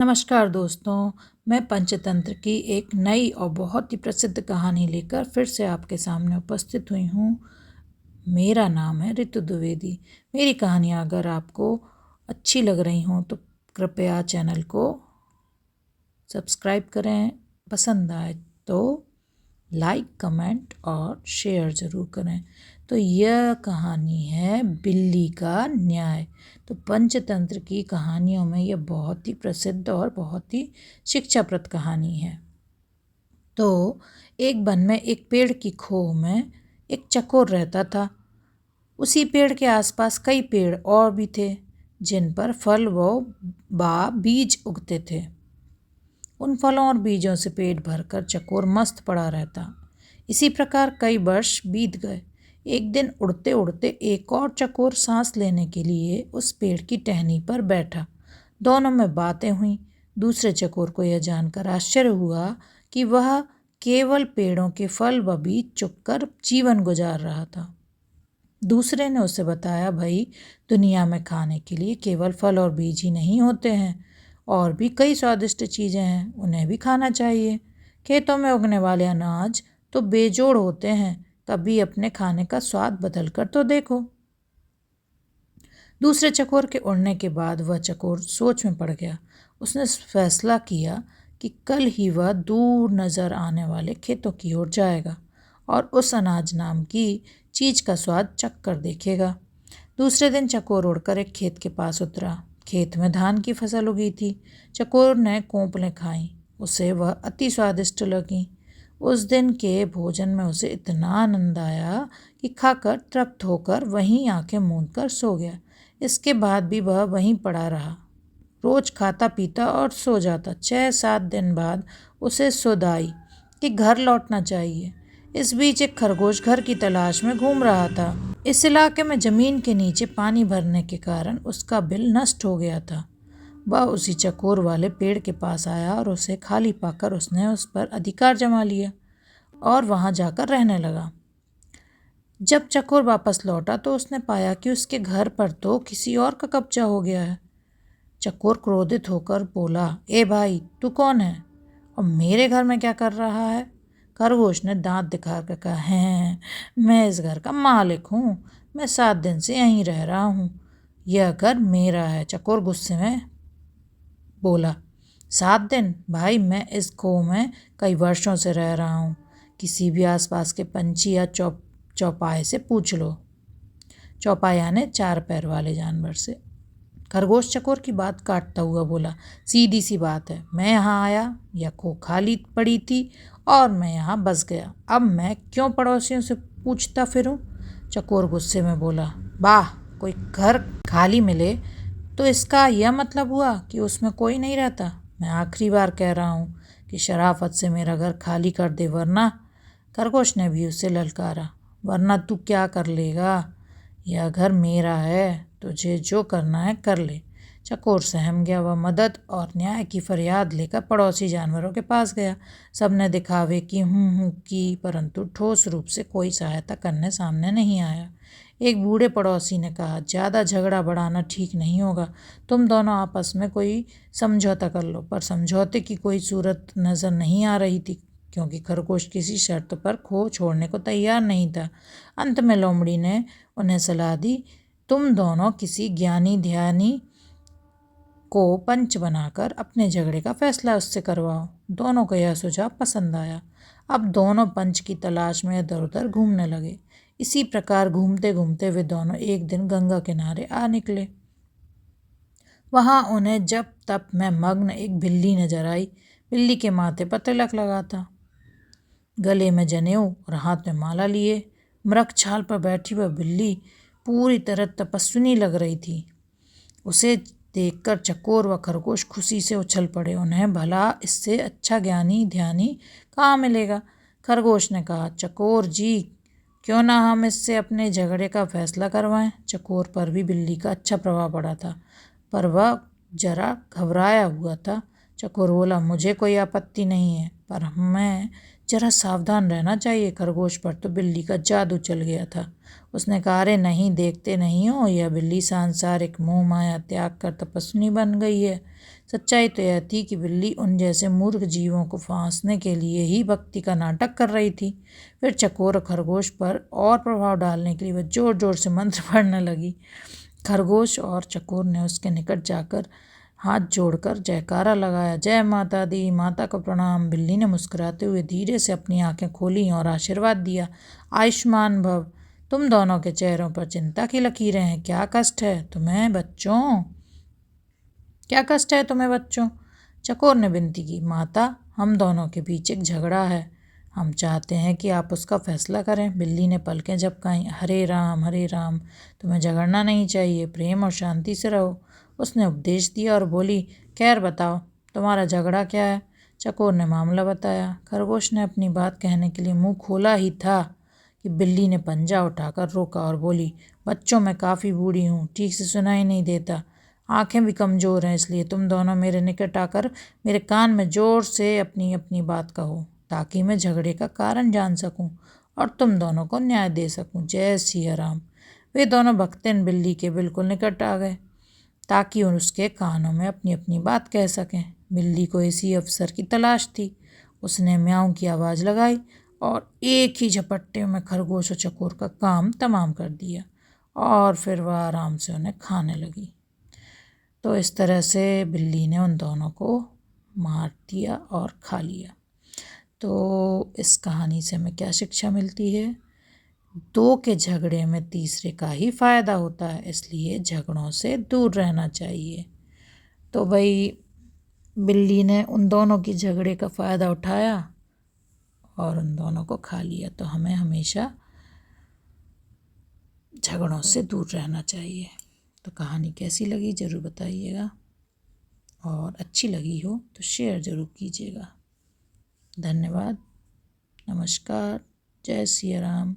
नमस्कार दोस्तों, मैं पंचतंत्र की एक नई और बहुत ही प्रसिद्ध कहानी लेकर फिर से आपके सामने उपस्थित हुई हूँ। मेरा नाम है ऋतु द्विवेदी। मेरी कहानियाँ अगर आपको अच्छी लग रही हों तो कृपया चैनल को सब्सक्राइब करें, पसंद आए तो लाइक, कमेंट और शेयर ज़रूर करें। तो यह कहानी है बिल्ली का न्याय। तो पंचतंत्र की कहानियों में यह बहुत ही प्रसिद्ध और बहुत ही शिक्षाप्रद कहानी है। तो एक वन में एक पेड़ की खोह में एक चकोर रहता था। उसी पेड़ के आसपास कई पेड़ और भी थे जिन पर फल व बीज उगते थे। उन फलों और बीजों से पेट भरकर चकोर मस्त पड़ा रहता। इसी प्रकार कई वर्ष बीत गए। एक दिन उड़ते उड़ते एक और चकोर सांस लेने के लिए उस पेड़ की टहनी पर बैठा। दोनों में बातें हुई। दूसरे चकोर को यह जानकर आश्चर्य हुआ कि वह केवल पेड़ों के फल व बीज चुगकर जीवन गुजार रहा था। दूसरे ने उसे बताया, भाई, दुनिया में खाने के लिए केवल फल और बीज ही नहीं होते हैं, और भी कई स्वादिष्ट चीज़ें हैं, उन्हें भी खाना चाहिए। खेतों में उगने वाले अनाज तो बेजोड़ होते हैं, कभी अपने खाने का स्वाद बदल कर तो देखो। दूसरे चकोर के उड़ने के बाद वह चकोर सोच में पड़ गया। उसने फैसला किया कि कल ही वह दूर नजर आने वाले खेतों की ओर जाएगा और उस अनाज नाम की चीज का स्वाद चख कर देखेगा। दूसरे दिन चकोर उड़कर एक खेत के पास उतरा। खेत में धान की फसल उगी थी। चकोर ने कोंपलें खाईं। उसे वह अति स्वादिष्ट लगी। उस दिन के भोजन में उसे इतना आनंद आया कि खाकर तृप्त होकर वहीं आंखें मूंद कर सो गया। इसके बाद भी वह वहीं पड़ा रहा। रोज खाता पीता और सो जाता। 6-7 दिन बाद उसे सुध आई कि घर लौटना चाहिए। इस बीच एक खरगोश घर की तलाश में घूम रहा था। इस इलाके में जमीन के नीचे पानी भरने के कारण उसका बिल नष्ट हो गया था। वह उसी चकोर वाले पेड़ के पास आया और उसे खाली पाकर उसने उस पर अधिकार जमा लिया और वहां जाकर रहने लगा। जब चकोर वापस लौटा तो उसने पाया कि उसके घर पर तो किसी और का कब्जा हो गया है। चकोर क्रोधित होकर बोला, ए भाई, तू कौन है और मेरे घर में क्या कर रहा है? खरगोश ने दांत दिखाकर कहा, है, मैं इस घर का मालिक हूँ। मैं 7 दिन से यहीं रह रहा हूँ। यह घर मेरा है। चकोर गुस्से में बोला, 7 दिन? भाई, मैं इस खोह में कई वर्षों से रह रहा हूँ। किसी भी आसपास के पंछी या चौपाए से पूछ लो। चौपाए यानी 4 पैर वाले जानवर से। खरगोश चकोर की बात काटता हुआ बोला, सीधी सी बात है, मैं यहाँ आया, यह खोह खाली पड़ी थी और मैं यहाँ बस गया। अब मैं क्यों पड़ोसियों से पूछता फिरूं? चकोर गुस्से में बोला, वाह, कोई घर खाली मिले तो इसका यह मतलब हुआ कि उसमें कोई नहीं रहता। मैं आखिरी बार कह रहा हूँ कि शराफत से मेरा घर खाली कर दे, वरना। खरगोश ने भी उसे ललकारा, वरना तू क्या कर लेगा? यह घर मेरा है, तुझे जो करना है कर ले। चकोर सहम गया। वह मदद और न्याय की फरियाद लेकर पड़ोसी जानवरों के पास गया। सबने दिखावे की हूँ की, परंतु ठोस रूप से कोई सहायता करने सामने नहीं आया। एक बूढ़े पड़ोसी ने कहा, ज़्यादा झगड़ा बढ़ाना ठीक नहीं होगा। तुम दोनों आपस में कोई समझौता कर लो। पर समझौते की कोई सूरत नज़र नहीं आ रही थी, क्योंकि खरगोश किसी शर्त पर खोह छोड़ने को तैयार नहीं था। अंत में लोमड़ी ने उन्हें सलाह दी, तुम दोनों किसी ज्ञानी ध्यानी को पंच बनाकर अपने झगड़े का फैसला उससे करवाओ। दोनों को यह सुझाव पसंद आया। अब दोनों पंच की तलाश में इधर उधर घूमने लगे। इसी प्रकार घूमते घूमते वे दोनों एक दिन गंगा किनारे आ निकले। वहां उन्हें जब तप में मग्न एक बिल्ली नजर आई। बिल्ली के माथे पर तिलक लगा था, गले में जनेऊ और हाथ में माला लिए। मृग छाल पर बैठी वह बिल्ली पूरी तरह तपस्विनी लग रही थी। उसे देखकर चकोर व खरगोश खुशी से उछल पड़े। उन्हें भला इससे अच्छा ज्ञानी ध्यानी कहाँ मिलेगा? खरगोश ने कहा, चकोर जी, क्यों ना हम इससे अपने झगड़े का फैसला करवाएं? चकोर पर भी बिल्ली का अच्छा प्रभाव पड़ा था, पर वह जरा घबराया हुआ था। चकोर बोला, मुझे कोई आपत्ति नहीं है, पर हमें जरा सावधान रहना चाहिए। खरगोश पर तो बिल्ली का जादू चल गया था। उसने कहा, अरे नहीं, देखते नहीं हो, यह बिल्ली सांसारिक मोह माया त्याग कर तपस्विनी बन गई है। सच्चाई तो यह थी कि बिल्ली उन जैसे मूर्ख जीवों को फांसने के लिए ही भक्ति का नाटक कर रही थी। फिर चकोर और खरगोश पर और प्रभाव डालने के लिए वह जोर जोर से मंत्र पढ़ने लगी। खरगोश और चकोर ने उसके निकट जाकर हाथ जोड़कर जयकारा लगाया, जय माता दी, माता को प्रणाम। बिल्ली ने मुस्कुराते हुए धीरे से अपनी आंखें खोली और आशीर्वाद दिया, आयुष्मान भव। तुम दोनों के चेहरों पर चिंता की लकीरें हैं। क्या कष्ट है तुम्हें बच्चों? क्या कष्ट है तुम्हें बच्चों? चकोर ने विनती की, माता, हम दोनों के बीच एक झगड़ा है, हम चाहते हैं कि आप उसका फैसला करें। बिल्ली ने पलकें झपकाईं, हरे राम, तुम्हें झगड़ना नहीं चाहिए, प्रेम और शांति से रहो। उसने उपदेश दिया और बोली, खैर बताओ, तुम्हारा झगड़ा क्या है? चकोर ने मामला बताया। खरगोश ने अपनी बात कहने के लिए मुंह खोला ही था कि बिल्ली ने पंजा उठाकर रोका और बोली, बच्चों, मैं काफ़ी बूढ़ी हूँ, ठीक से सुनाई नहीं देता, आंखें भी कमज़ोर हैं, इसलिए तुम दोनों मेरे निकट आकर मेरे कान में ज़ोर से अपनी अपनी बात कहो, ताकि मैं झगड़े का कारण जान सकूं और तुम दोनों को न्याय दे सकूं। जय सिया राम। वे दोनों भक्तिन बिल्ली के बिल्कुल निकट आ गए ताकि उसके कानों में अपनी अपनी बात कह सकें। बिल्ली को इसी अवसर की तलाश थी। उसने म्याऊं की आवाज़ लगाई और एक ही झपट्टे में खरगोश और चकोर का काम तमाम कर दिया और फिर वह आराम से उन्हें खाने लगी। तो इस तरह से बिल्ली ने उन दोनों को मार दिया और खा लिया। तो इस कहानी से हमें क्या शिक्षा मिलती है? दो के झगड़े में तीसरे का ही फ़ायदा होता है, इसलिए झगड़ों से दूर रहना चाहिए। तो भाई बिल्ली ने उन दोनों की झगड़े का फ़ायदा उठाया और उन दोनों को खा लिया। तो हमें हमेशा झगड़ों से दूर रहना चाहिए। तो कहानी कैसी लगी ज़रूर बताइएगा, और अच्छी लगी हो तो शेयर ज़रूर कीजिएगा। धन्यवाद। नमस्कार। जय सिया राम।